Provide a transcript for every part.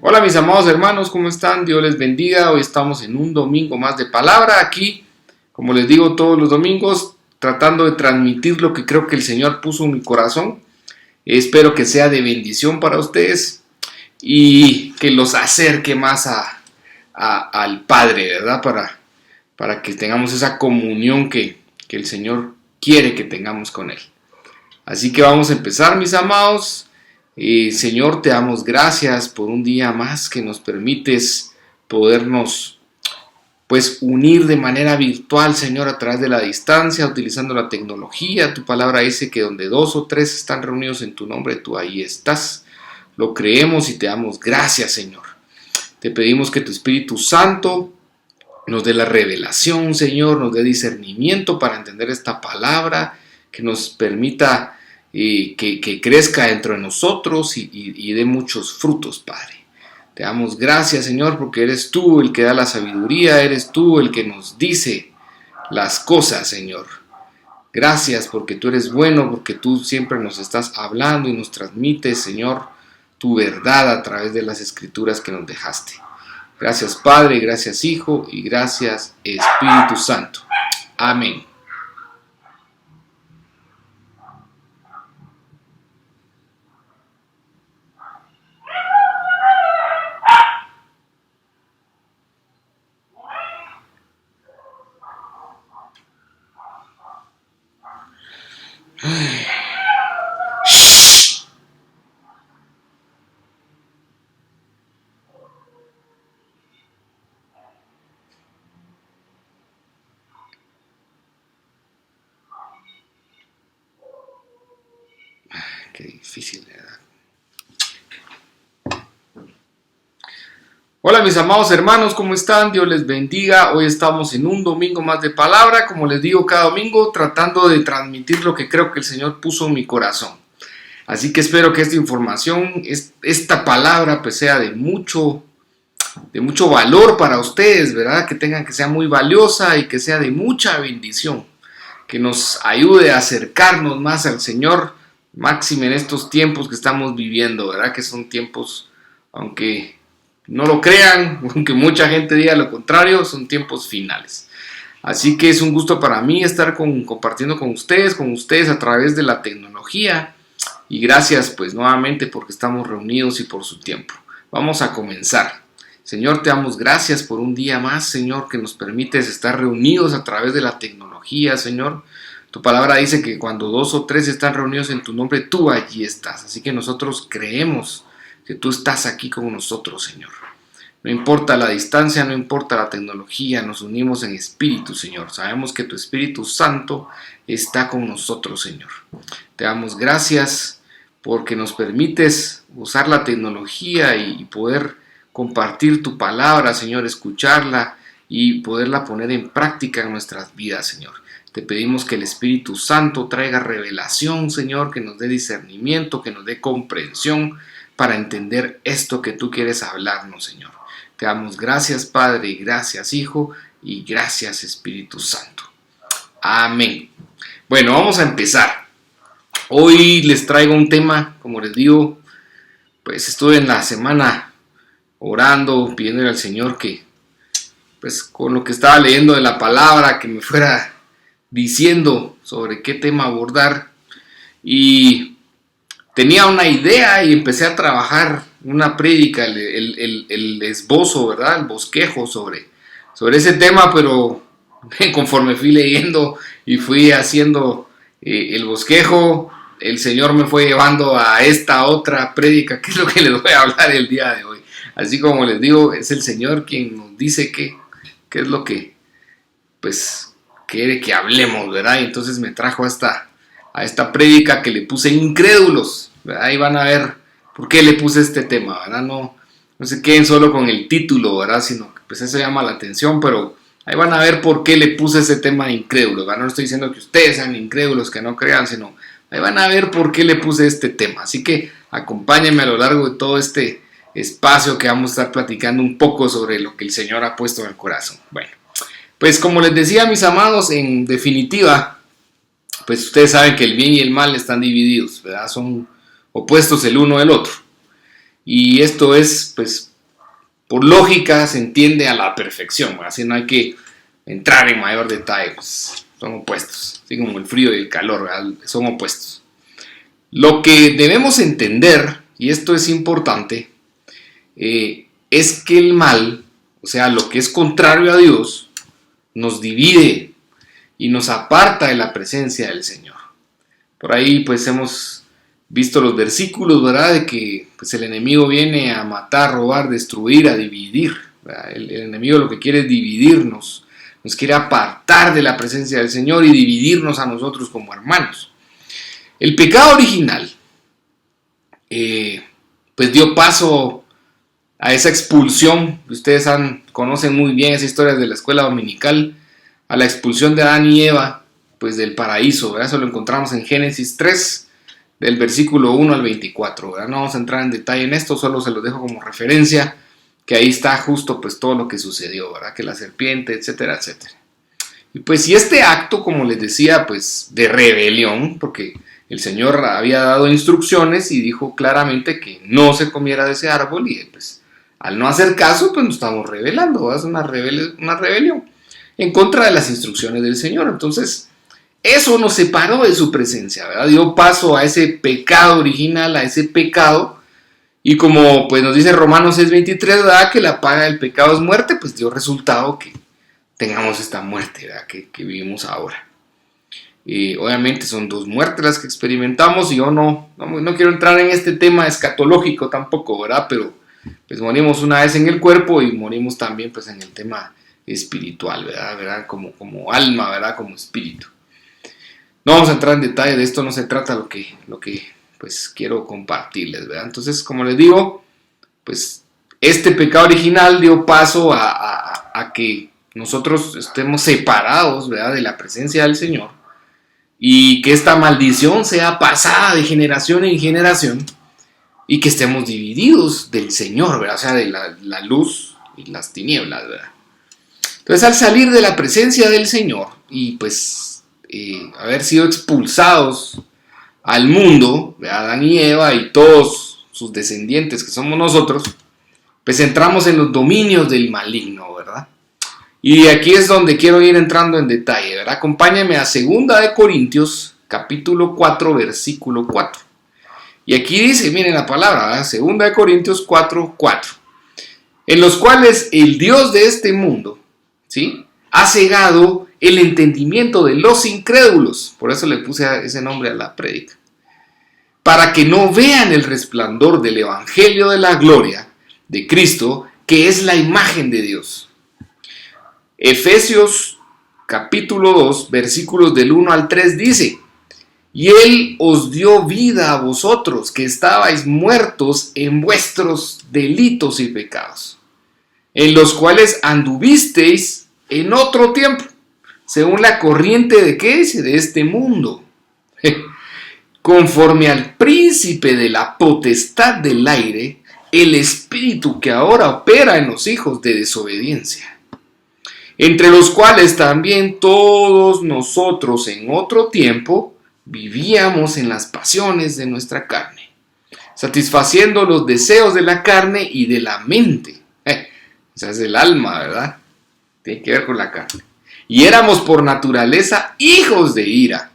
Hola mis amados hermanos, ¿cómo están? Dios les bendiga. Hoy estamos en un domingo más de palabra aquí, como les digo todos los domingos, tratando de transmitir lo que creo que el Señor puso en mi corazón. Espero que sea de bendición para ustedes y que los acerque más al Padre, ¿verdad? Para que tengamos esa comunión que el Señor quiere que tengamos con Él. Así que vamos a empezar, mis amados. Señor, te damos gracias por un día más que nos permites podernos unir de manera virtual, Señor, a través de la distancia, utilizando la tecnología. Tu palabra dice que donde 2 o 3 están reunidos en tu nombre, tú ahí estás. Lo creemos y te damos gracias, Señor. Te pedimos que tu Espíritu Santo nos dé la revelación, Señor, nos dé discernimiento para entender esta palabra, que nos permita que crezca dentro de nosotros y dé muchos frutos, Padre. Te damos gracias, Señor, porque eres tú el que da la sabiduría, eres tú el que nos dice las cosas, Señor. Gracias porque tú eres bueno, porque tú siempre nos estás hablando y nos transmites, Señor, tu verdad a través de las escrituras que nos dejaste. Gracias, Padre, gracias, Hijo, y gracias, Espíritu Santo. Amén. Qué difícil, ¿verdad? Hola mis amados hermanos, ¿cómo están? Dios les bendiga. Hoy estamos en un domingo más de palabra, como les digo cada domingo, tratando de transmitir lo que creo que el Señor puso en mi corazón. Así que espero que esta información, esta palabra, pues sea de mucho valor para ustedes, ¿verdad? Que sea muy valiosa y que sea de mucha bendición, que nos ayude a acercarnos más al Señor, máxime en estos tiempos que estamos viviendo, ¿verdad? Que son tiempos, aunque no lo crean, aunque mucha gente diga lo contrario, son tiempos finales. Así que es un gusto para mí estar compartiendo con ustedes a través de la tecnología. Y gracias pues nuevamente porque estamos reunidos y por su tiempo. Vamos a comenzar. Señor, te damos gracias por un día más, Señor, que nos permites estar reunidos a través de la tecnología, Señor. Tu palabra dice que cuando 2 o 3 están reunidos en tu nombre, tú allí estás. Así que nosotros creemos que tú estás aquí con nosotros, Señor. No importa la distancia, no importa la tecnología, nos unimos en espíritu, Señor. Sabemos que tu Espíritu Santo está con nosotros, Señor. Te damos gracias porque nos permites usar la tecnología y poder compartir tu palabra, Señor, escucharla y poderla poner en práctica en nuestras vidas, Señor. Te pedimos que el Espíritu Santo traiga revelación, Señor, que nos dé discernimiento, que nos dé comprensión para entender esto que tú quieres hablarnos, Señor. Te damos gracias, Padre, y gracias, Hijo, y gracias, Espíritu Santo. Amén. Bueno, vamos a empezar. Hoy les traigo un tema, como les digo, pues estuve en la semana orando, pidiéndole al Señor que, pues con lo que estaba leyendo de la palabra, que me fuera diciendo sobre qué tema abordar. Y tenía una idea y empecé a trabajar una prédica, el esbozo, ¿verdad? El bosquejo sobre ese tema, pero conforme fui leyendo y fui haciendo el bosquejo, el Señor me fue llevando a esta otra prédica, que es lo que les voy a hablar el día de hoy. Así como les digo, es el Señor quien nos dice qué es lo que pues quiere que hablemos, ¿verdad? Y entonces me trajo a esta prédica que le puse incrédulos, ¿verdad? Ahí van a ver por qué le puse este tema, ¿verdad? No se queden solo con el título, ¿verdad? Sino que pues eso llama la atención, pero ahí van a ver por qué le puse ese tema de incrédulos, ¿verdad? No estoy diciendo que ustedes sean incrédulos, que no crean, sino ahí van a ver por qué le puse este tema. Así que acompáñenme a lo largo de todo este espacio que vamos a estar platicando un poco sobre lo que el Señor ha puesto en el corazón. Bueno, pues como les decía, mis amados, en definitiva, pues ustedes saben que el bien y el mal están divididos, ¿verdad? Son opuestos el uno del otro. Y esto es, pues, por lógica se entiende a la perfección, así no hay que entrar en mayor detalle, pues son opuestos, así como el frío y el calor, ¿verdad? Son opuestos. Lo que debemos entender, y esto es importante, es que el mal, o sea, lo que es contrario a Dios, nos divide y nos aparta de la presencia del Señor. Por ahí pues hemos visto los versículos, ¿verdad? De que pues, el enemigo viene a matar, robar, destruir, a dividir. El enemigo lo que quiere es dividirnos, nos quiere apartar de la presencia del Señor y dividirnos a nosotros como hermanos. El pecado original pues dio paso a esa expulsión, ustedes conocen muy bien esa historia de la escuela dominical, a la expulsión de Adán y Eva pues del paraíso, ¿verdad? Eso lo encontramos en Génesis 3, del versículo 1 al 24, ¿verdad? No vamos a entrar en detalle en esto, solo se los dejo como referencia, que ahí está justo pues todo lo que sucedió, ¿verdad? Que la serpiente, etcétera, etcétera. Y pues si este acto, como les decía, pues de rebelión, porque el Señor había dado instrucciones y dijo claramente que no se comiera de ese árbol y pues al no hacer caso, pues nos estamos rebelando, ¿verdad? Es una rebelión en contra de las instrucciones del Señor. Entonces, eso nos separó de su presencia, ¿verdad? Dio paso a ese pecado original, a ese pecado. Y como pues nos dice Romanos 6:23, ¿verdad? Que la paga del pecado es muerte, pues dio resultado que tengamos esta muerte, ¿verdad? Que vivimos ahora. Obviamente son dos muertes las que experimentamos y yo no quiero entrar en este tema escatológico tampoco, ¿verdad? Pero pues morimos una vez en el cuerpo y morimos también pues en el tema espiritual, ¿verdad? Como alma, ¿verdad? Como espíritu. No vamos a entrar en detalle de esto, no se trata lo que pues quiero compartirles, ¿verdad? Entonces, como les digo, pues este pecado original dio paso a que nosotros estemos separados, ¿verdad? De la presencia del Señor y que esta maldición sea pasada de generación en generación y que estemos divididos del Señor, ¿verdad? O sea, de la luz y las tinieblas, ¿verdad? Entonces, al salir de la presencia del Señor y pues haber sido expulsados al mundo, de Adán y Eva y todos sus descendientes que somos nosotros, pues entramos en los dominios del maligno, ¿verdad? Y aquí es donde quiero ir entrando en detalle, ¿verdad? Acompáñame a 2 Corintios, capítulo 4, versículo 4. Y aquí dice, miren la palabra, ¿verdad? 2 Corintios 4, 4. En los cuales el Dios de este mundo, ¿sí?, ha cegado el entendimiento de los incrédulos, por eso le puse ese nombre a la prédica, para que no vean el resplandor del evangelio de la gloria de Cristo, que es la imagen de Dios. Efesios capítulo 2, versículos del 1 al 3 dice, y Él os dio vida a vosotros, que estabais muertos en vuestros delitos y pecados, en los cuales anduvisteis en otro tiempo, según la corriente de ¿qué dice? De este mundo, conforme al príncipe de la potestad del aire, el espíritu que ahora opera en los hijos de desobediencia, entre los cuales también todos nosotros en otro tiempo vivíamos en las pasiones de nuestra carne, satisfaciendo los deseos de la carne y de la mente. O sea, es el alma, ¿verdad? Tiene que ver con la carne. Y éramos por naturaleza hijos de ira,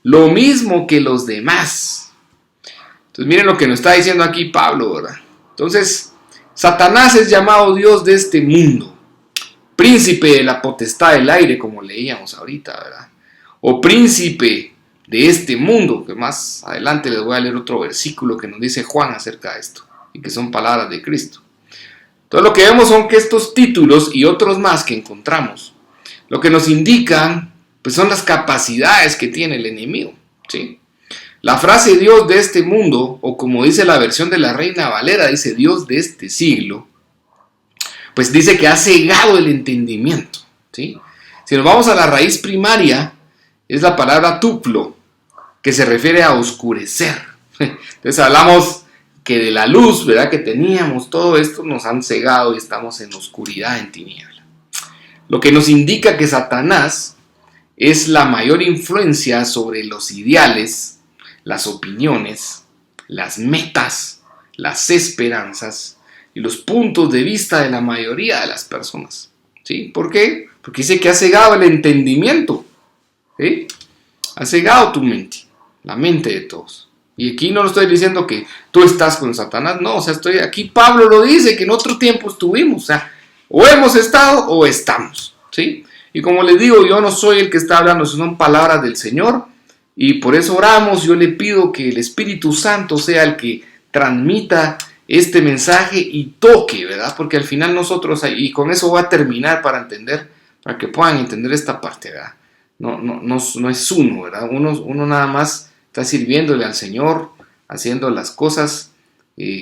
lo mismo que los demás. Entonces miren lo que nos está diciendo aquí Pablo, ¿verdad? Entonces, Satanás es llamado Dios de este mundo, príncipe de la potestad del aire, como leíamos ahorita, ¿verdad? O príncipe de este mundo, que más adelante les voy a leer otro versículo que nos dice Juan acerca de esto, y que son palabras de Cristo. Entonces lo que vemos son que estos títulos y otros más que encontramos, lo que nos indican pues son las capacidades que tiene el enemigo, ¿sí? La frase Dios de este mundo, o como dice la versión de la Reina Valera, dice Dios de este siglo, pues dice que ha cegado el entendimiento, ¿sí? Si nos vamos a la raíz primaria, es la palabra tuplo, que se refiere a oscurecer. Entonces hablamos que de la luz, ¿verdad?, que teníamos, todo esto nos han cegado y estamos en oscuridad, en tiniebla. Lo que nos indica que Satanás es la mayor influencia sobre los ideales, las opiniones, las metas, las esperanzas y los puntos de vista de la mayoría de las personas. ¿Sí? ¿Por qué? Porque dice que ha cegado el entendimiento. ¿Sí? Ha cegado tu mente, la mente de todos. Y aquí no lo estoy diciendo que tú estás con Satanás, no, o sea, aquí Pablo lo dice, que en otro tiempo estuvimos, o sea, o hemos estado o estamos, ¿sí? Y como les digo, yo no soy el que está hablando, son palabras del Señor, y por eso oramos, yo le pido que el Espíritu Santo sea el que transmita este mensaje y toque, ¿verdad? Porque al final nosotros, y con eso voy a terminar para que puedan entender esta parte, ¿verdad? No es uno, ¿verdad? Uno nada más está sirviéndole al Señor, haciendo las cosas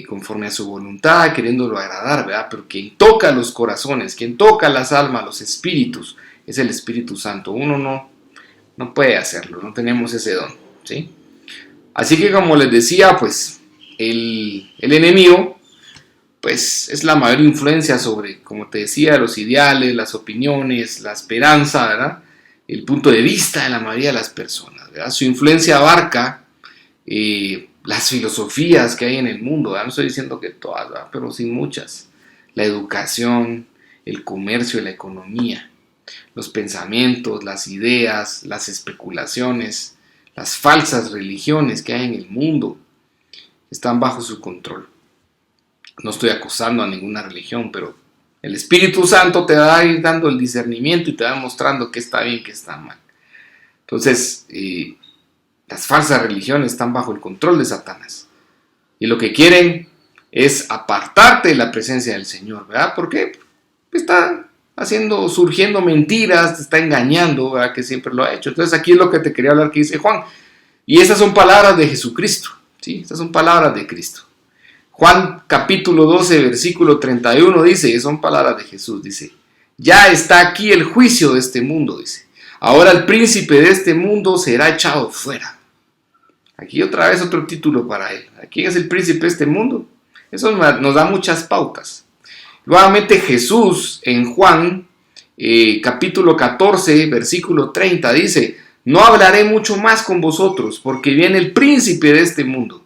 conforme a su voluntad, queriéndolo agradar, ¿verdad? Pero quien toca los corazones, quien toca las almas, los espíritus, es el Espíritu Santo. Uno no puede hacerlo, no tenemos ese don, ¿sí? Así que como les decía, pues el enemigo, pues es la mayor influencia sobre, como te decía, los ideales, las opiniones, la esperanza, ¿verdad? El punto de vista de la mayoría de las personas, ¿verdad? Su influencia abarca las filosofías que hay en el mundo, ¿verdad? No estoy diciendo que todas, ¿verdad? Pero sí muchas. La educación, el comercio, la economía, los pensamientos, las ideas, las especulaciones, las falsas religiones que hay en el mundo, están bajo su control. No estoy acusando a ninguna religión, pero el Espíritu Santo te va a ir dando el discernimiento y te va mostrando qué está bien, qué está mal. Entonces, las falsas religiones están bajo el control de Satanás. Y lo que quieren es apartarte de la presencia del Señor, ¿verdad? Porque está surgiendo mentiras, te está engañando, ¿verdad? Que siempre lo ha hecho. Entonces, aquí es lo que te quería hablar que dice Juan. Y esas son palabras de Jesucristo, ¿sí? Estas son palabras de Cristo. Juan capítulo 12, versículo 31 dice, son palabras de Jesús, dice, ya está aquí el juicio de este mundo, dice. Ahora el príncipe de este mundo será echado fuera. Aquí otra vez otro título para él. ¿Quién es el príncipe de este mundo? Eso nos da muchas pautas. Nuevamente Jesús en Juan capítulo 14, versículo 30 dice, no hablaré mucho más con vosotros porque viene el príncipe de este mundo.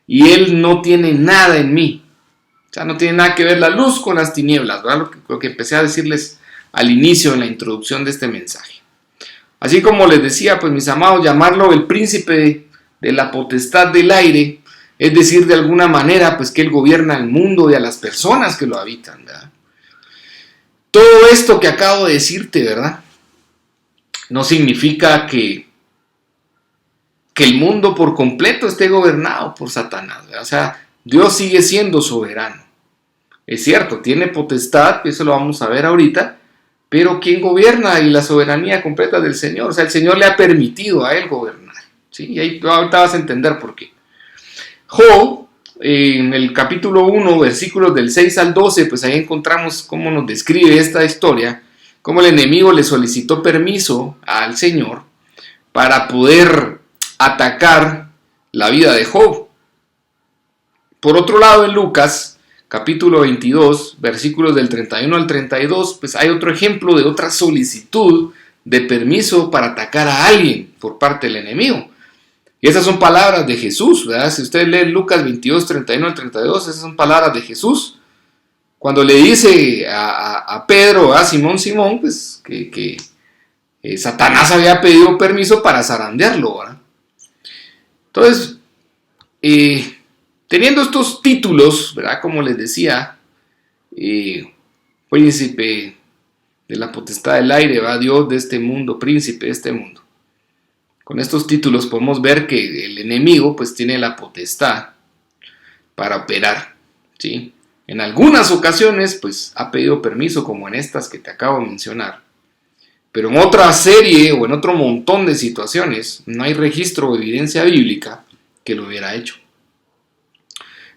Y él no tiene nada en mí. O sea, no tiene nada que ver la luz con las tinieblas, ¿verdad? Lo que empecé a decirles al inicio en la introducción de este mensaje. Así como les decía, pues mis amados, llamarlo el príncipe de la potestad del aire, es decir, de alguna manera, pues que él gobierna el mundo y a las personas que lo habitan, ¿verdad? Todo esto que acabo de decirte, ¿verdad? No significa que el mundo por completo esté gobernado por Satanás, ¿verdad? O sea, Dios sigue siendo soberano. Es cierto, tiene potestad, eso lo vamos a ver ahorita, pero ¿quién gobierna? Y la soberanía completa del Señor. O sea, el Señor le ha permitido a él gobernar, ¿sí? Y ahí ahorita vas a entender por qué. Job, en el capítulo 1, versículos del 6 al 12, pues ahí encontramos cómo nos describe esta historia, cómo el enemigo le solicitó permiso al Señor para poder atacar la vida de Job. Por otro lado, en Lucas, capítulo 22, versículos del 31 al 32, pues hay otro ejemplo de otra solicitud de permiso para atacar a alguien por parte del enemigo. Y esas son palabras de Jesús, ¿verdad? Si ustedes leen Lucas 22, 31 al 32, esas son palabras de Jesús. Cuando le dice a Pedro, a Simón, pues que Satanás había pedido permiso para zarandearlo, ¿verdad? Entonces, teniendo estos títulos, ¿verdad? Como les decía, príncipe de la potestad del aire, ¿verdad? Dios de este mundo, príncipe de este mundo. Con estos títulos podemos ver que el enemigo pues tiene la potestad para operar, ¿sí? En algunas ocasiones pues ha pedido permiso, como en estas que te acabo de mencionar. Pero en otra serie o en otro montón de situaciones no hay registro o evidencia bíblica que lo hubiera hecho.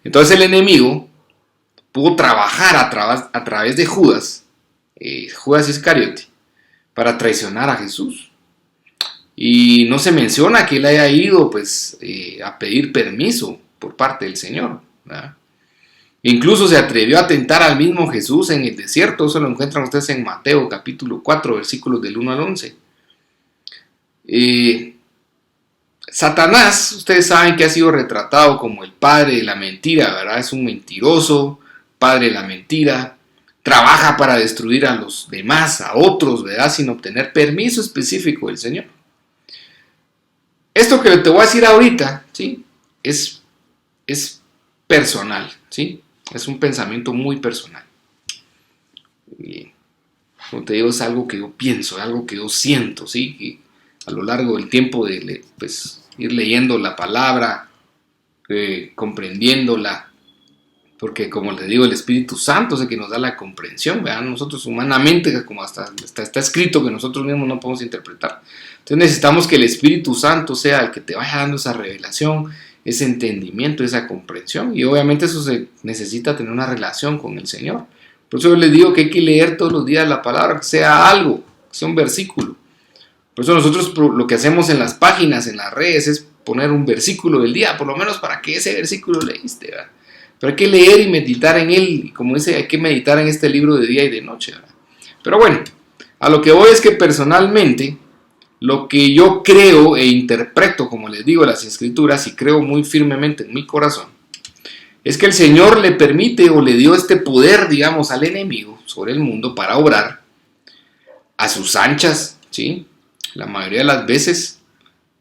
Entonces el enemigo pudo trabajar a través de Judas Iscariote, para traicionar a Jesús. Y no se menciona que él haya ido pues, a pedir permiso por parte del Señor, ¿verdad? Incluso se atrevió a tentar al mismo Jesús en el desierto. Eso lo encuentran ustedes en Mateo capítulo 4, versículos del 1 al 11. Satanás, ustedes saben que ha sido retratado como el padre de la mentira, ¿verdad? Es un mentiroso, padre de la mentira, trabaja para destruir a los demás, a otros, ¿verdad? Sin obtener permiso específico del Señor. Esto que te voy a decir ahorita, ¿sí? Es personal, ¿sí? Es un pensamiento muy personal. Y, como te digo, es algo que yo pienso, es algo que yo siento, ¿sí? Y a lo largo del tiempo de ir leyendo la palabra, comprendiéndola, porque como les digo, el Espíritu Santo es el que nos da la comprensión, ¿verdad? Nosotros humanamente, como hasta está escrito que nosotros mismos no podemos interpretar. Entonces necesitamos que el Espíritu Santo sea el que te vaya dando esa revelación, ese entendimiento, esa comprensión, y obviamente eso se necesita tener una relación con el Señor. Por eso yo les digo que hay que leer todos los días la palabra, que sea algo, que sea un versículo. Por eso nosotros lo que hacemos en las páginas, en las redes, es poner un versículo del día, por lo menos para que ese versículo leíste, ¿verdad? Pero hay que leer y meditar en él, y como dice, hay que meditar en este libro de día y de noche, ¿verdad? Pero bueno, a lo que voy es que personalmente, lo que yo creo e interpreto, como les digo, las Escrituras, y creo muy firmemente en mi corazón, es que el Señor le permite o le dio este poder, digamos, al enemigo sobre el mundo para obrar a sus anchas, ¿sí? La mayoría de las veces,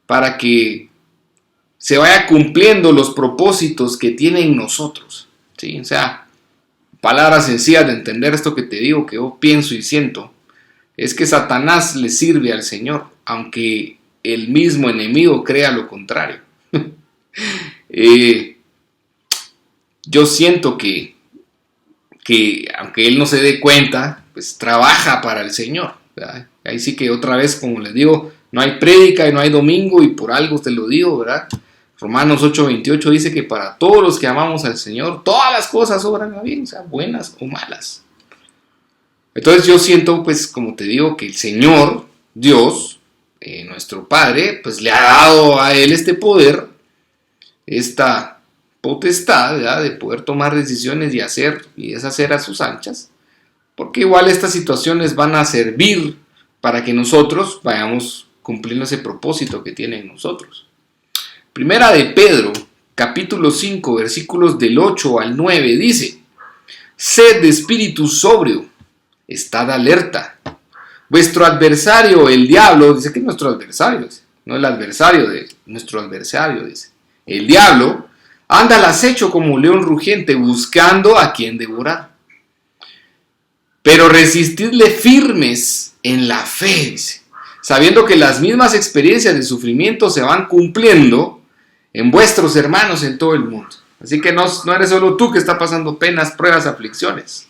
para que se vaya cumpliendo los propósitos que tiene en nosotros, ¿sí? O sea, palabras sencillas de entender esto que te digo, que yo pienso y siento, es que Satanás le sirve al Señor, aunque el mismo enemigo crea lo contrario. Yo siento que aunque él no se dé cuenta, pues trabaja para el Señor, ¿verdad? Ahí sí que otra vez, como les digo, no hay prédica y no hay domingo, y por algo te lo digo, ¿verdad? Romanos 8:28 dice que para todos los que amamos al Señor, todas las cosas obran a bien, sean buenas o malas. Entonces yo siento, pues, como te digo, que el Señor, Dios, nuestro Padre, pues le ha dado a Él este poder, esta potestad, ¿verdad?, de poder tomar decisiones y hacer y deshacer a sus anchas, porque igual estas situaciones van a servir para que nosotros vayamos cumpliendo ese propósito que tiene en nosotros. Primera de Pedro, capítulo 5, versículos del 8 al 9, dice: sed de espíritu sobrio, estad alerta. Vuestro adversario, el diablo, dice que es nuestro adversario, no el adversario de nuestro adversario, dice. El diablo anda al acecho como león rugiente, buscando a quien devorar. Pero resistidle firmes en la fe, dice, sabiendo que las mismas experiencias de sufrimiento se van cumpliendo en vuestros hermanos en todo el mundo. Así que no eres solo tú que está pasando penas, pruebas, aflicciones.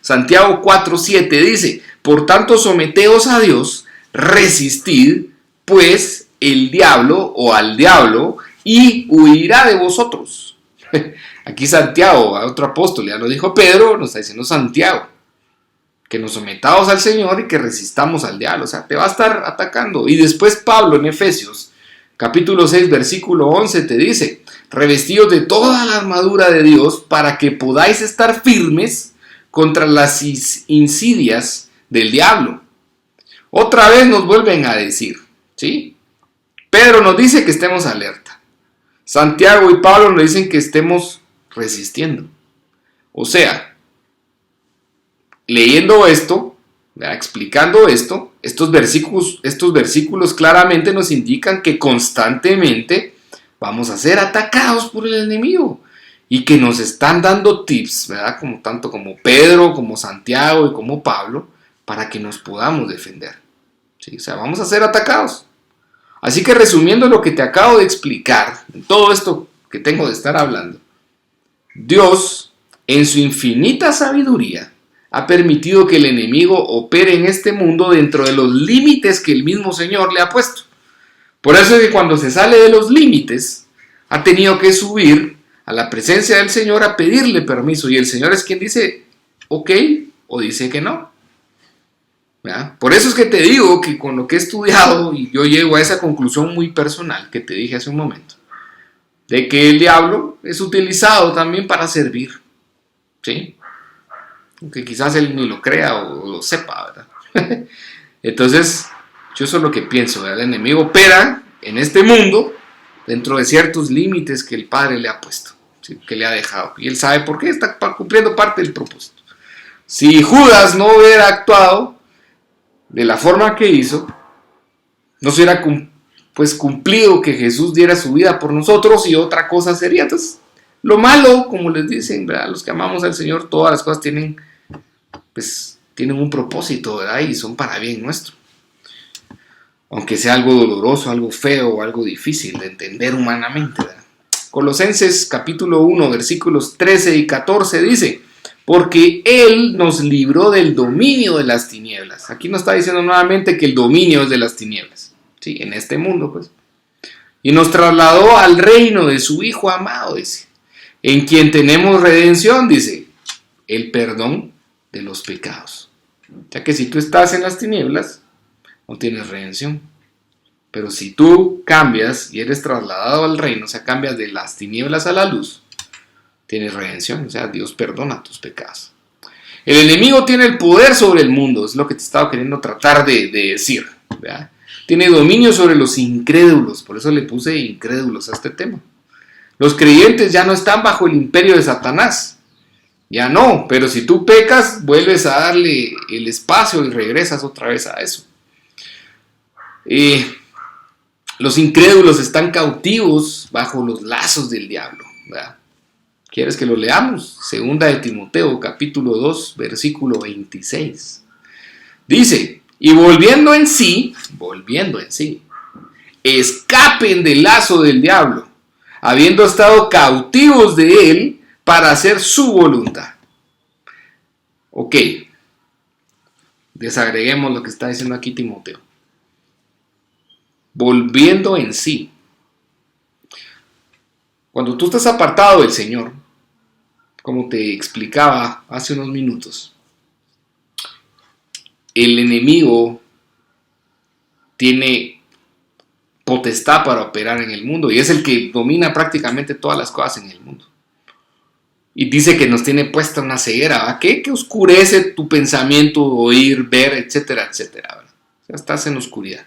Santiago 4:7 dice: por tanto someteos a Dios, resistid pues el diablo o al diablo, y huirá de vosotros. Aquí Santiago, otro apóstol, ya lo dijo Pedro, nos está diciendo Santiago, que nos sometamos al Señor y que resistamos al diablo. O sea, te va a estar atacando. Y después Pablo en Efesios, capítulo 6, versículo 11, te dice: revestidos de toda la armadura de Dios para que podáis estar firmes contra las insidias del diablo. Otra vez nos vuelven a decir, ¿sí? Pedro nos dice que estemos alerta. Santiago y Pablo nos dicen que estemos resistiendo. O sea, leyendo esto, explicando esto, estos versículos claramente nos indican que constantemente vamos a ser atacados por el enemigo y que nos están dando tips, ¿verdad? Tanto como Pedro, como Santiago y como Pablo, para que nos podamos defender, ¿sí? O sea, vamos a ser atacados. Así que resumiendo lo que te acabo de explicar, todo esto que tengo de estar hablando, Dios, en su infinita sabiduría, ha permitido que el enemigo opere en este mundo dentro de los límites que el mismo Señor le ha puesto. Por eso es que cuando se sale de los límites, ha tenido que subir a la presencia del Señor a pedirle permiso, y el Señor es quien dice ok o dice que no. ¿Verdad? Por eso es que te digo que con lo que he estudiado, y yo llego a esa conclusión muy personal que te dije hace un momento, de que el diablo es utilizado también para servir, ¿sí? Aunque quizás él ni lo crea o lo sepa, ¿verdad? Entonces, yo eso es lo que pienso, ¿verdad? El enemigo opera en este mundo dentro de ciertos límites que el Padre le ha puesto. ¿sí? Que le ha dejado. Y él sabe por qué, está cumpliendo parte del propósito. Si Judas no hubiera actuado de la forma que hizo, no se hubiera pues cumplido que Jesús diera su vida por nosotros, y otra cosa sería. Entonces, lo malo, como les dicen, ¿verdad? Los que amamos al Señor, todas las cosas tienen un propósito, ¿verdad? Y son para bien nuestro. Aunque sea algo doloroso, algo feo o algo difícil de entender humanamente, ¿verdad? Colosenses capítulo 1, versículos 13 y 14 dice: porque Él nos libró del dominio de las tinieblas. Aquí nos está diciendo nuevamente que el dominio es de las tinieblas, ¿sí? En este mundo, pues. Y nos trasladó al reino de su Hijo amado, dice, en quien tenemos redención, dice, el perdón de los pecados. Ya que si tú estás en las tinieblas, no tienes redención. Pero si tú cambias y eres trasladado al reino, o sea, cambias de las tinieblas a la luz, tienes redención, o sea, Dios perdona tus pecados. El enemigo tiene el poder sobre el mundo, es lo que te estaba queriendo tratar de decir, ¿verdad? Tiene dominio sobre los incrédulos, por eso le puse incrédulos a este tema. Los creyentes ya no están bajo el imperio de Satanás, ya no, pero si tú pecas, vuelves a darle el espacio y regresas otra vez a eso. Los incrédulos están cautivos bajo los lazos del diablo, ¿verdad? ¿Quieres que lo leamos? Segunda de Timoteo, capítulo 2, versículo 26. Dice, y volviendo en sí, escapen del lazo del diablo, habiendo estado cautivos de él para hacer su voluntad. Ok, desagreguemos lo que está diciendo aquí Timoteo. Volviendo en sí. Cuando tú estás apartado del Señor, como te explicaba hace unos minutos, el enemigo tiene potestad para operar en el mundo y es el que domina prácticamente todas las cosas en el mundo. Y dice que nos tiene puesta una ceguera, ¿verdad? Que oscurece tu pensamiento, oír, ver, etcétera, etcétera, ¿verdad? O sea, estás en oscuridad.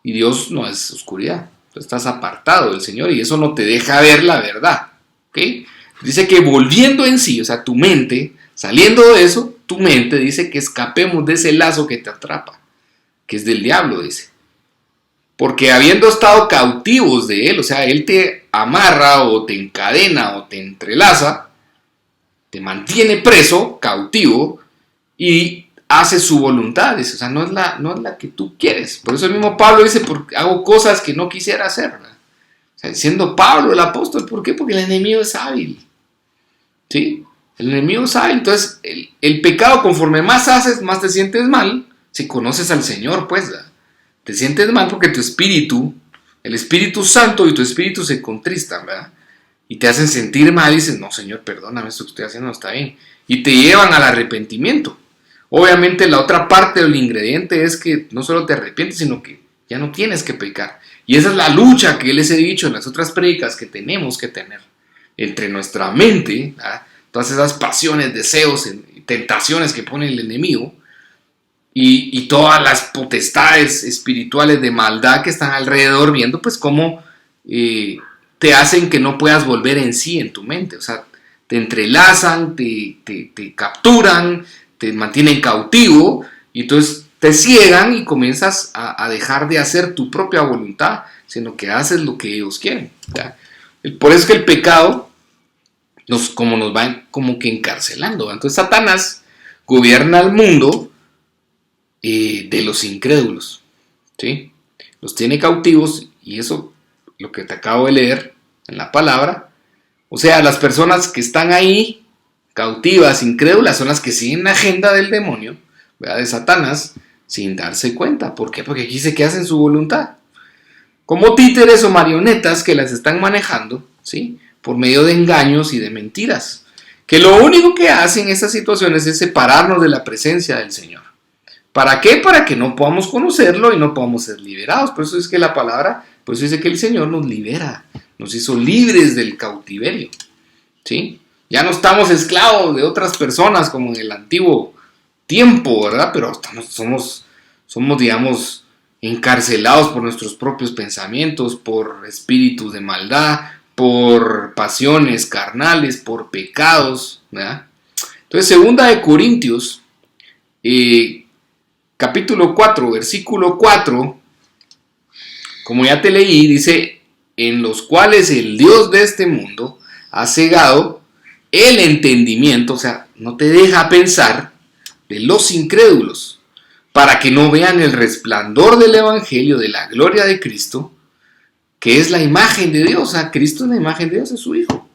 Y Dios no es oscuridad. Tú estás apartado del Señor y eso no te deja ver la verdad. ¿Ok? Dice que volviendo en sí, o sea, tu mente, saliendo de eso, tu mente dice que escapemos de ese lazo que te atrapa, que es del diablo, dice. Porque habiendo estado cautivos de él, o sea, él te amarra o te encadena o te entrelaza, te mantiene preso, cautivo, y hace su voluntad, dice, o sea, no es la que tú quieres. Por eso el mismo Pablo dice, porque hago cosas que no quisiera hacer, ¿verdad? O sea, siendo Pablo el apóstol, ¿por qué? Porque el enemigo es hábil, ¿sí? El enemigo es hábil, entonces el pecado, conforme más haces, más te sientes mal, si conoces al Señor, pues, ¿verdad? Te sientes mal porque tu espíritu, el Espíritu Santo y tu espíritu se contristan, ¿verdad? Y te hacen sentir mal y dices, no, Señor, perdóname, esto que estoy haciendo no está bien. Y te llevan al arrepentimiento. Obviamente la otra parte del ingrediente es que no solo te arrepientes, sino que ya no tienes que pecar. Y esa es la lucha que les he dicho en las otras prédicas que tenemos que tener entre nuestra mente, ¿verdad? Todas esas pasiones, deseos, tentaciones que pone el enemigo y todas las potestades espirituales de maldad que están alrededor viendo pues cómo te hacen que no puedas volver en sí en tu mente. O sea, te entrelazan, te capturan, te mantienen cautivo y entonces te ciegan y comienzas a dejar de hacer tu propia voluntad, sino que haces lo que ellos quieren, ¿verdad? Por eso es que el pecado nos va como que encarcelando, ¿verdad? Entonces Satanás gobierna el mundo de los incrédulos, ¿sí? Los tiene cautivos y eso, lo que te acabo de leer en la palabra, o sea, las personas que están ahí cautivas, incrédulas, son las que siguen la agenda del demonio, ¿verdad? De Satanás, sin darse cuenta. ¿Por qué? Porque aquí dice que hacen su voluntad. Como títeres o marionetas que las están manejando, ¿sí? Por medio de engaños y de mentiras. Que lo único que hacen en estas situaciones es separarnos de la presencia del Señor. ¿Para qué? Para que no podamos conocerlo y no podamos ser liberados. Por eso es que la palabra, por eso dice que el Señor nos libera, nos hizo libres del cautiverio, ¿sí? Ya no estamos esclavos de otras personas como en el antiguo tiempo, ¿verdad? Pero somos, digamos, encarcelados por nuestros propios pensamientos, por espíritus de maldad, por pasiones carnales, por pecados, ¿verdad? Entonces, segunda de Corintios, capítulo 4, versículo 4, como ya te leí, dice, en los cuales el Dios de este mundo ha cegado el entendimiento, o sea, no te deja pensar, de los incrédulos, para que no vean el resplandor del evangelio de la gloria de Cristo, que es la imagen de Dios. O sea, Cristo es la imagen de Dios, es su Hijo.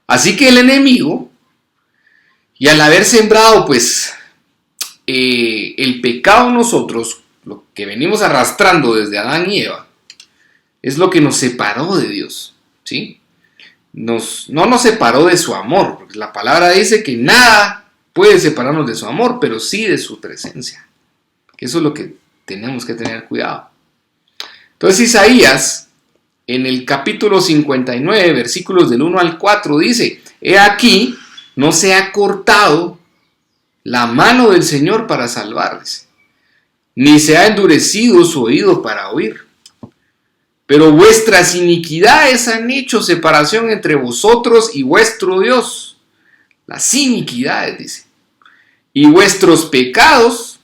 Así que el enemigo, y al haber sembrado pues el pecado en nosotros, lo que venimos arrastrando desde Adán y Eva, es lo que nos separó de Dios, ¿sí? No nos separó de su amor, porque la palabra dice que nada puede separarnos de su amor, pero sí de su presencia. Eso es lo que tenemos que tener cuidado. Entonces Isaías, en el capítulo 59, versículos del 1 al 4, dice, he aquí, no se ha cortado la mano del Señor para salvarles, ni se ha endurecido su oído para oír. Pero vuestras iniquidades han hecho separación entre vosotros y vuestro Dios. Las iniquidades, dice. Y vuestros pecados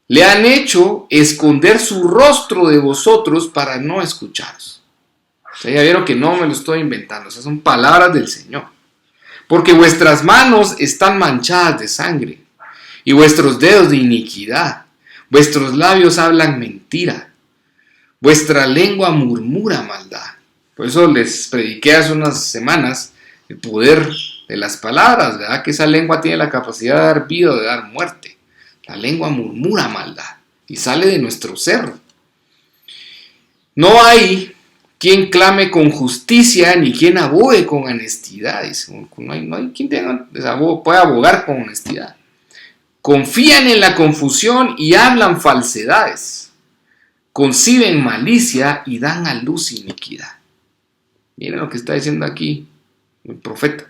le han hecho esconder su rostro de vosotros para no escucharos. O sea, ya vieron que no me lo estoy inventando. Esas son palabras del Señor. Porque vuestras manos están manchadas de sangre y vuestros dedos de iniquidad. Vuestros labios hablan mentira. Vuestra lengua murmura maldad. Por eso les prediqué hace unas semanas el poder de las palabras, ¿verdad? Que esa lengua tiene la capacidad de dar vida o de dar muerte. La lengua murmura maldad y sale de nuestro ser. No hay quien clame con justicia ni quien abogue con honestidad. No hay quien pueda abogar con honestidad. Confían en la confusión y hablan falsedades. Conciben malicia y dan a luz iniquidad. Miren lo que está diciendo aquí el profeta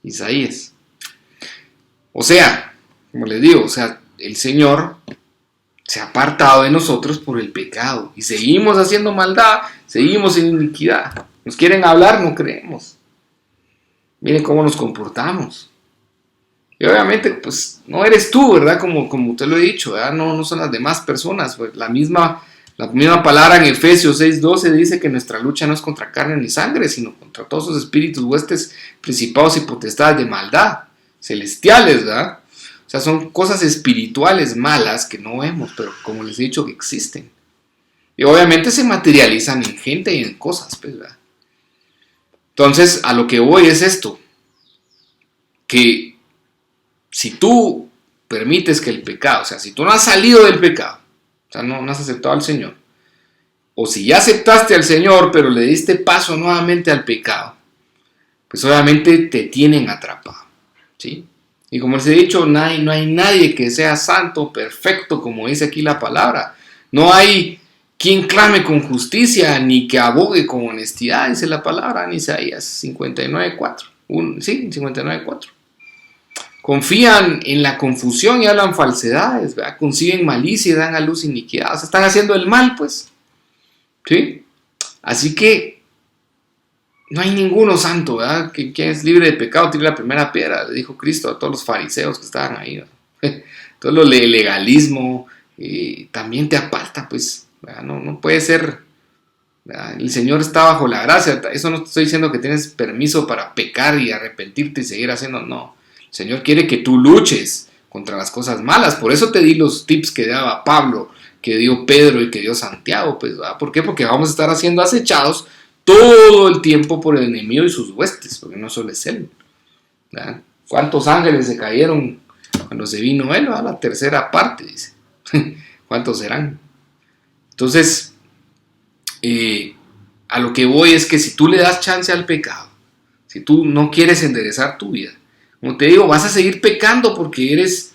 Isaías. O sea, como les digo, el Señor se ha apartado de nosotros por el pecado y seguimos haciendo maldad, seguimos en iniquidad. Nos quieren hablar, no creemos. Miren cómo nos comportamos. Y obviamente, pues, no eres tú, ¿verdad? Como te lo he dicho, ¿verdad? No son las demás personas. Pues, la misma palabra en Efesios 6:12 dice que nuestra lucha no es contra carne ni sangre, sino contra todos los espíritus, huestes, principados y potestades de maldad, celestiales, ¿verdad? O sea, son cosas espirituales malas que no vemos, pero como les he dicho, que existen. Y obviamente se materializan en gente y en cosas, pues, ¿verdad? Entonces, a lo que voy es esto, que si tú permites que el pecado, o sea, si tú no has salido del pecado, o sea, no has aceptado al Señor, o si ya aceptaste al Señor, pero le diste paso nuevamente al pecado, pues obviamente te tienen atrapado, ¿sí? Y como les he dicho, no hay nadie que sea santo, perfecto, como dice aquí la palabra. No hay quien clame con justicia, ni que abogue con honestidad, dice la palabra en Isaías 59:4. Sí, 59:4. Confían en la confusión y hablan falsedades, ¿verdad? Conciben malicia y dan a luz iniquidad. O sea, están haciendo el mal, pues. ¿Sí? Así que no hay ninguno santo, ¿verdad? Que es libre de pecado tire la primera piedra, le dijo Cristo a todos los fariseos que estaban ahí, ¿verdad? Todo lo legalismo también te aparta, pues, ¿verdad? No puede ser, ¿verdad? El Señor está bajo la gracia. Eso no te estoy diciendo que tienes permiso para pecar y arrepentirte y seguir haciendo, no. El Señor quiere que tú luches contra las cosas malas. Por eso te di los tips que daba Pablo, que dio Pedro y que dio Santiago, pues, ¿verdad? ¿Por qué? Porque vamos a estar siendo acechados todo el tiempo por el enemigo y sus huestes, porque no solo es él, ¿verdad? ¿Cuántos ángeles se cayeron cuando se vino él? ¿Verdad? La tercera parte, dice. ¿Cuántos serán? Entonces, a lo que voy es que si tú le das chance al pecado, si tú no quieres enderezar tu vida, como te digo, vas a seguir pecando porque eres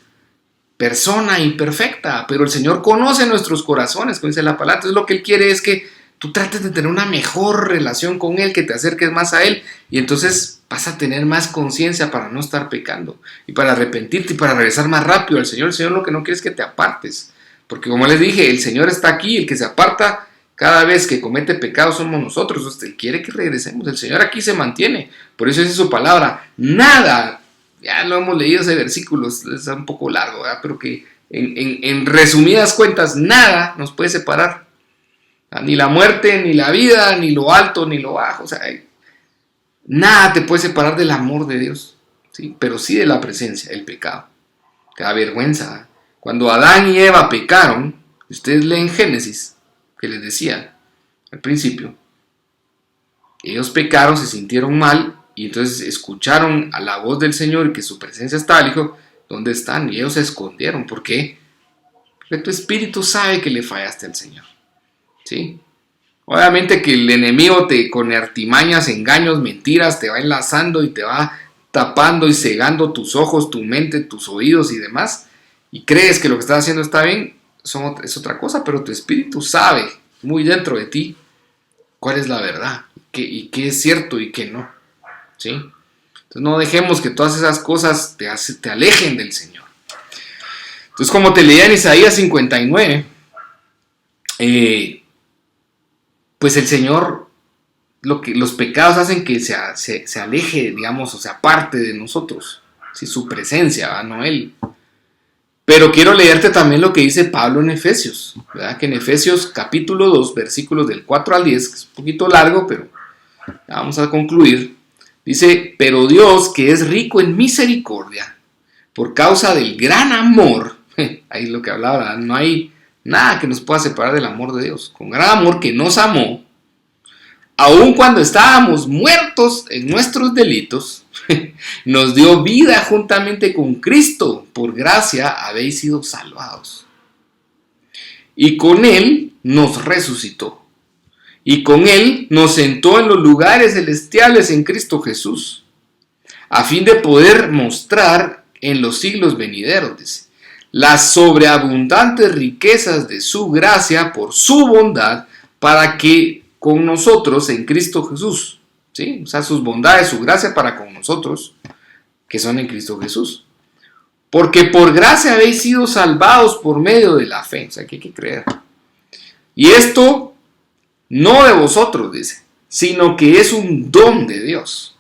persona imperfecta, pero el Señor conoce nuestros corazones, como dice la palabra. Entonces lo que Él quiere es que tú trates de tener una mejor relación con Él, que te acerques más a Él, y entonces vas a tener más conciencia para no estar pecando, y para arrepentirte, y para regresar más rápido al Señor. El Señor lo que no quiere es que te apartes, porque como les dije, el Señor está aquí, el que se aparta Cada vez que comete pecado somos nosotros. Él quiere que regresemos. El Señor aquí se mantiene. Por eso dice su palabra. Nada, ya lo hemos leído ese versículo, es un poco largo, ¿verdad? Pero que en resumidas cuentas, nada nos puede separar. Ni la muerte, ni la vida, ni lo alto, ni lo bajo. O sea, nada te puede separar del amor de Dios. ¿Sí? Pero sí de la presencia, el pecado. Que da vergüenza, ¿eh? Cuando Adán y Eva pecaron, ustedes leen Génesis, que les decía al principio, ellos pecaron, se sintieron mal y entonces escucharon a la voz del Señor y que su presencia estaba. Le dijo, ¿dónde están? Y ellos se escondieron. ¿Por qué? Porque tu espíritu sabe que le fallaste al Señor. ¿Sí? Obviamente que el enemigo con artimañas, engaños, mentiras te va enlazando y te va tapando y cegando tus ojos, tu mente, tus oídos y demás, y crees que lo que estás haciendo está bien. Es otra cosa, pero tu espíritu sabe muy dentro de ti cuál es la verdad y qué es cierto y qué no. ¿Sí? Entonces no dejemos que todas esas cosas te alejen del Señor. Entonces, como te leía en Isaías 59, pues el Señor, los pecados hacen que se aleje, digamos, o sea, aparte de nosotros. ¿Sí? Su presencia, ¿verdad? No Él. Pero quiero leerte también lo que dice Pablo en Efesios, ¿verdad? Que en Efesios capítulo 2, versículos del 4 al 10, que es un poquito largo, pero ya vamos a concluir. Dice, pero Dios, que es rico en misericordia, por causa del gran amor, ahí es lo que hablaba, ¿verdad? No hay nada que nos pueda separar del amor de Dios. Con gran amor que nos amó, aun cuando estábamos muertos en nuestros delitos, nos dio vida juntamente con Cristo. Por gracia habéis sido salvados. Y con Él nos resucitó. Y con Él nos sentó en los lugares celestiales en Cristo Jesús, a fin de poder mostrar en los siglos venideros, dice, las sobreabundantes riquezas de su gracia por su bondad, para que con nosotros en Cristo Jesús, ¿sí? O sea, sus bondades, su gracia para con nosotros, que son en Cristo Jesús. Porque por gracia habéis sido salvados por medio de la fe. O sea, que hay que creer. Y esto no de vosotros, dice, sino que es un don de Dios.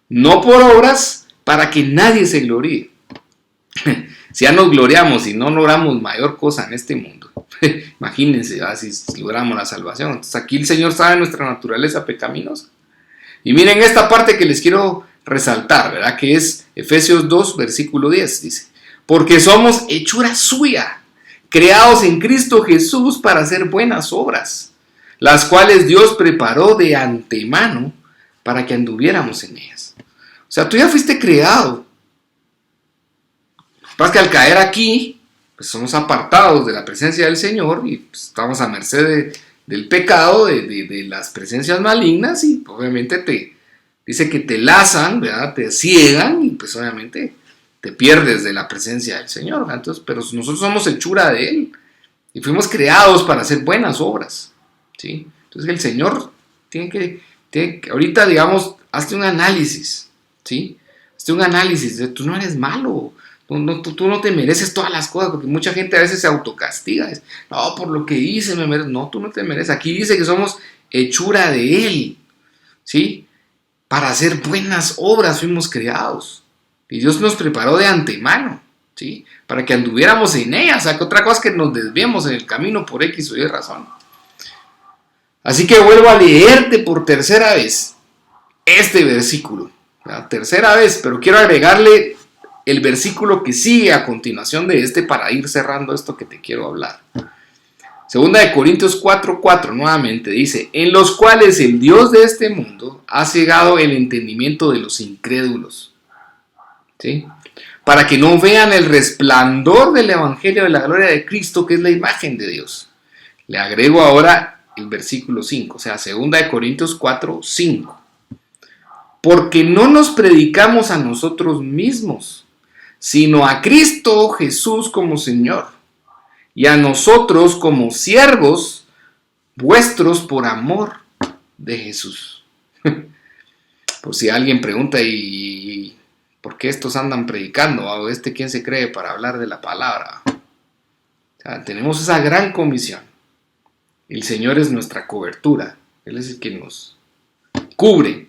No por obras, para que nadie se gloríe. Si ya nos gloriamos y no logramos mayor cosa en este mundo, imagínense, si logramos la salvación. Entonces aquí el Señor sabe nuestra naturaleza pecaminosa. Y miren esta parte que les quiero resaltar, ¿verdad? Que es Efesios 2, versículo 10, dice, porque somos hechura suya, creados en Cristo Jesús para hacer buenas obras, las cuales Dios preparó de antemano para que anduviéramos en ellas. O sea, tú ya fuiste creado. Pasa que al caer aquí, pues somos apartados de la presencia del Señor y pues estamos a merced del pecado, de las presencias malignas, y obviamente dice que te lazan, ¿verdad? Te ciegan y pues obviamente te pierdes de la presencia del Señor, ¿verdad? Entonces, pero nosotros somos hechura de Él y fuimos creados para hacer buenas obras, ¿sí? Entonces el Señor tiene que ahorita, digamos, hazte un análisis, ¿sí? Hazte un análisis de tú no eres malo. Tú no te mereces todas las cosas, porque mucha gente a veces se autocastiga. No, por lo que hice me mereces. No, tú no te mereces. Aquí dice que somos hechura de Él, ¿sí? Para hacer buenas obras fuimos creados. Y Dios nos preparó de antemano, ¿sí? Para que anduviéramos en ellas. O sea, que otra cosa es que nos desviemos en el camino por X o Y razón. Así que vuelvo a leerte por tercera vez este versículo. La tercera vez, pero quiero agregarle el versículo que sigue a continuación de este para ir cerrando esto que te quiero hablar. Segunda de Corintios 4:4 nuevamente dice, en los cuales el Dios de este mundo ha cegado el entendimiento de los incrédulos, ¿sí? Para que no vean el resplandor del evangelio de la gloria de Cristo, que es la imagen de Dios. Le agrego ahora el versículo 5, o sea, segunda de Corintios 4:5. Porque no nos predicamos a nosotros mismos, sino a Cristo Jesús como Señor, y a nosotros como siervos vuestros por amor de Jesús. Por si alguien pregunta, ¿y por qué estos andan predicando? ¿O quién se cree para hablar de la palabra? O sea, tenemos esa gran comisión. El Señor es nuestra cobertura. Él es el que nos cubre.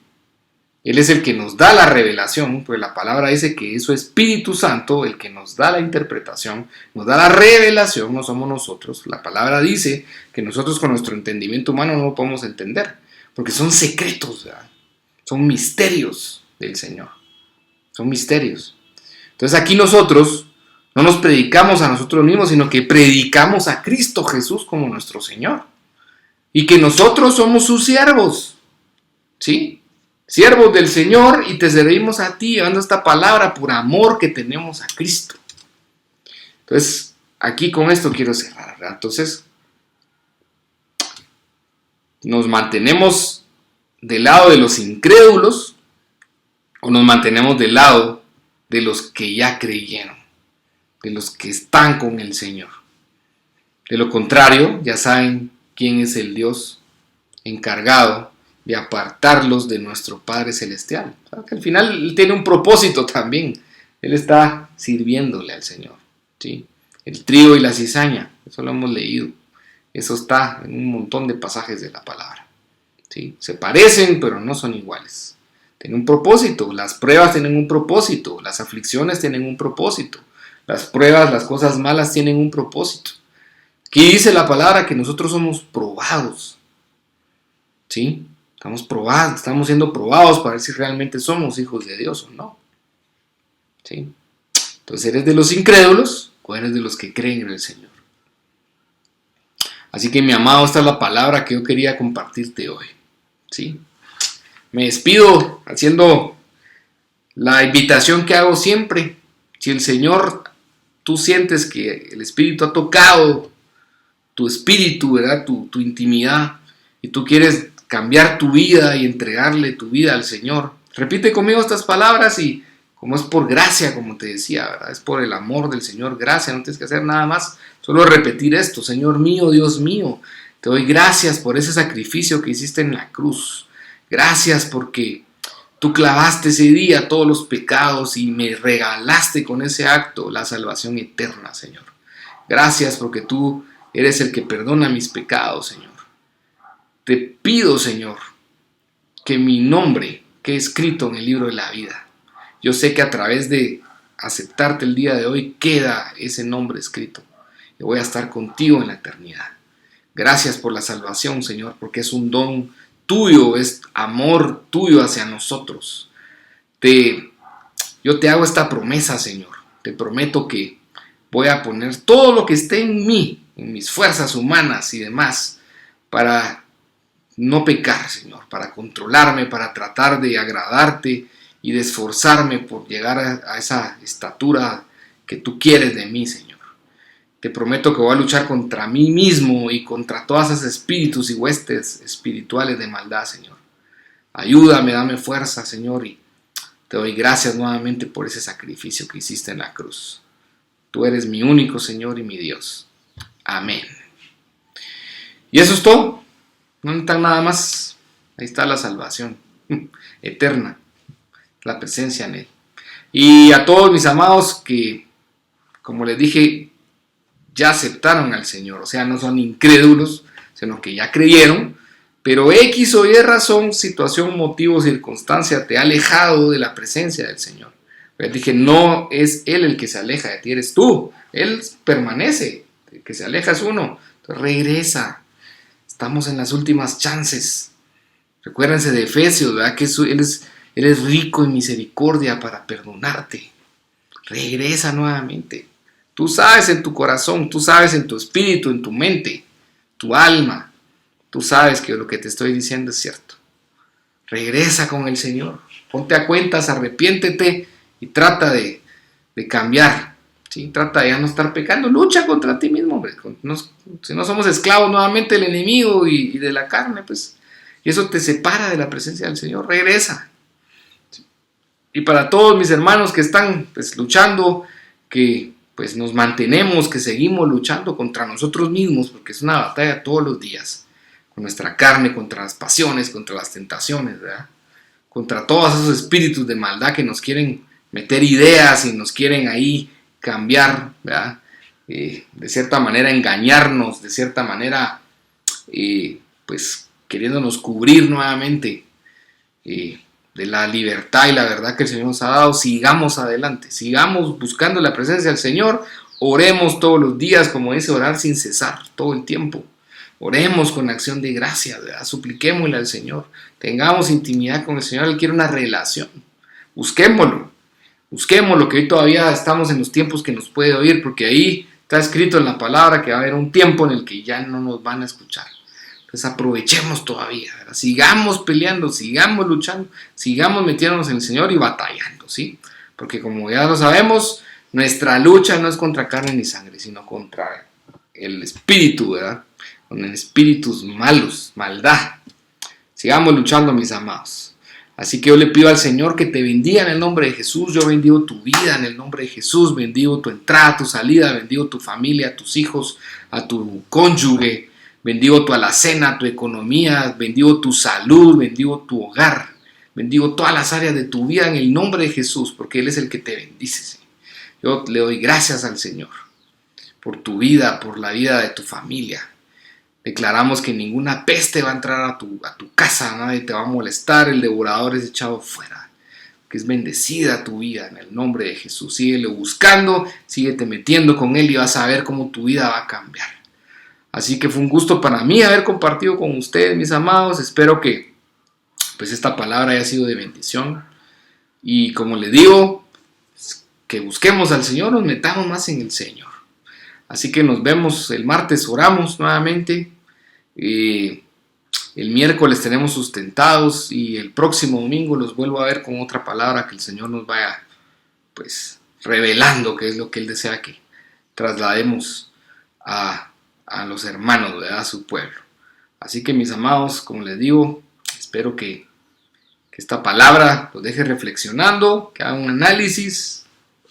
Él es el que nos da la revelación, pues la palabra dice que es su Espíritu Santo el que nos da la interpretación, nos da la revelación, no somos nosotros. La palabra dice que nosotros con nuestro entendimiento humano no lo podemos entender, porque son secretos, ¿verdad? Son misterios del Señor, son misterios. Entonces aquí nosotros no nos predicamos a nosotros mismos, sino que predicamos a Cristo Jesús como nuestro Señor, y que nosotros somos sus siervos, ¿sí? Siervos del Señor, y te servimos a ti llevando esta palabra por amor que tenemos a Cristo. Entonces, aquí con esto quiero cerrar, ¿verdad? Entonces, nos mantenemos del lado de los incrédulos o nos mantenemos del lado de los que ya creyeron, de los que están con el Señor. De lo contrario, ya saben quién es el Dios encargado de apartarlos de nuestro Padre Celestial. O sea, que al final Él tiene un propósito también. Él está sirviéndole al Señor, ¿sí? El trigo y la cizaña, eso lo hemos leído. Eso está en un montón de pasajes de la palabra, ¿sí? Se parecen, pero no son iguales. Tienen un propósito. Las pruebas tienen un propósito. Las aflicciones tienen un propósito. Las pruebas, las cosas malas tienen un propósito. Aquí dice la palabra que nosotros somos probados, ¿sí? Estamos probados, estamos siendo probados para ver si realmente somos hijos de Dios o no, ¿sí? Entonces, ¿eres de los incrédulos o eres de los que creen en el Señor? Así que, mi amado, esta es la palabra que yo quería compartirte hoy, ¿sí? Me despido haciendo la invitación que hago siempre. Si el Señor, tú sientes que el Espíritu ha tocado tu espíritu, ¿verdad? Tu intimidad, y tú quieres cambiar tu vida y entregarle tu vida al Señor, repite conmigo estas palabras, y como es por gracia, como te decía, ¿verdad? Es por el amor del Señor, gracia, no tienes que hacer nada más, solo repetir esto: Señor mío, Dios mío, te doy gracias por ese sacrificio que hiciste en la cruz. Gracias porque tú clavaste ese día todos los pecados y me regalaste con ese acto la salvación eterna, Señor. Gracias porque tú eres el que perdona mis pecados, Señor. Te pido, Señor, que mi nombre quede escrito en el libro de la vida. Yo sé que a través de aceptarte el día de hoy queda ese nombre escrito. Y voy a estar contigo en la eternidad. Gracias por la salvación, Señor, porque es un don tuyo, es amor tuyo hacia nosotros. Yo te hago esta promesa, Señor. Te prometo que voy a poner todo lo que esté en mí, en mis fuerzas humanas y demás, para no pecar, Señor, para controlarme, para tratar de agradarte y de esforzarme por llegar a esa estatura que tú quieres de mí, Señor. Te prometo que voy a luchar contra mí mismo y contra todos esos espíritus y huestes espirituales de maldad, Señor. Ayúdame, dame fuerza, Señor, y te doy gracias nuevamente por ese sacrificio que hiciste en la cruz. Tú eres mi único Señor y mi Dios. Amén. Y eso es todo. No necesitan nada más. Ahí está la salvación eterna, la presencia en Él. Y a todos mis amados que, como les dije, ya aceptaron al Señor, o sea, no son incrédulos, sino que ya creyeron, pero X o Y razón, situación, motivo, circunstancia te ha alejado de la presencia del Señor. Les dije, no es Él el que se aleja de ti, eres tú. Él permanece, el que se aleja es uno. Entonces regresa. Estamos en las últimas chances. Recuérdense de Efesios, ¿verdad? Que Él es rico en misericordia para perdonarte. Regresa nuevamente. Tú sabes en tu corazón, tú sabes en tu espíritu, en tu mente, tu alma. Tú sabes que lo que te estoy diciendo es cierto. Regresa con el Señor. Ponte a cuentas, arrepiéntete y trata de cambiar. ¿Sí? Trata de ya no estar pecando. Lucha contra ti mismo, hombre. Si no somos esclavos nuevamente del enemigo y de la carne, pues, y eso te separa de la presencia del Señor. Regresa. ¿Sí? Y para todos mis hermanos que están pues, luchando, que pues nos mantenemos, que seguimos luchando contra nosotros mismos, porque es una batalla todos los días, con nuestra carne, contra las pasiones, contra las tentaciones, ¿verdad? Contra todos esos espíritus de maldad que nos quieren meter ideas y nos quieren ahí cambiar, ¿verdad? De cierta manera engañarnos, de cierta manera pues queriéndonos cubrir nuevamente de la libertad y la verdad que el Señor nos ha dado. Sigamos adelante, sigamos buscando la presencia del Señor, oremos todos los días, como dice, orar sin cesar, todo el tiempo. Oremos con acción de gracia, ¿verdad? Supliquémosle al Señor, tengamos intimidad con el Señor. Él quiere una relación, busquémoslo, que hoy todavía estamos en los tiempos que nos puede oír, porque ahí está escrito en la palabra que va a haber un tiempo en el que ya no nos van a escuchar. Entonces aprovechemos todavía, ¿verdad? Sigamos peleando, sigamos luchando, sigamos metiéndonos en el Señor y batallando, ¿sí? Porque como ya lo sabemos, nuestra lucha no es contra carne ni sangre, sino contra el espíritu, ¿verdad? Con espíritus malos, maldad. Sigamos luchando, mis amados. Así que yo le pido al Señor que te bendiga en el nombre de Jesús. Yo bendigo tu vida en el nombre de Jesús. Bendigo tu entrada, tu salida. Bendigo tu familia, a tus hijos, a tu cónyuge. Bendigo tu alacena, tu economía. Bendigo tu salud. Bendigo tu hogar. Bendigo todas las áreas de tu vida en el nombre de Jesús, porque Él es el que te bendice. Yo le doy gracias al Señor por tu vida, por la vida de tu familia. Declaramos que ninguna peste va a entrar a tu casa, nadie te va a molestar, el devorador es echado fuera. Que es bendecida tu vida en el nombre de Jesús. Síguele buscando, síguete metiendo con Él y vas a ver cómo tu vida va a cambiar. Así que fue un gusto para mí haber compartido con ustedes, mis amados. Espero que pues esta palabra haya sido de bendición. Y como le digo, que busquemos al Señor, nos metamos más en el Señor. Así que nos vemos el martes, oramos nuevamente. El miércoles tenemos sustentados y el próximo domingo los vuelvo a ver con otra palabra que el Señor nos vaya pues revelando qué es lo que Él desea que traslademos a los hermanos, ¿verdad? A su pueblo. Así que mis amados, como les digo, espero que esta palabra los deje reflexionando, que hagan un análisis.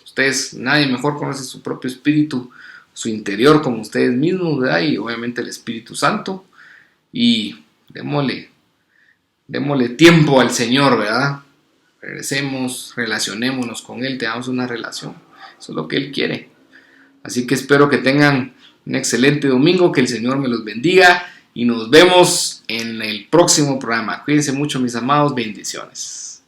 Ustedes, nadie mejor conoce su propio espíritu, su interior como ustedes mismos, ¿verdad? Y obviamente el Espíritu Santo. Y démosle tiempo al Señor, ¿verdad? Regresemos, relacionémonos con Él, tengamos una relación. Eso es lo que Él quiere. Así que espero que tengan un excelente domingo, que el Señor me los bendiga y nos vemos en el próximo programa. Cuídense mucho, mis amados, bendiciones.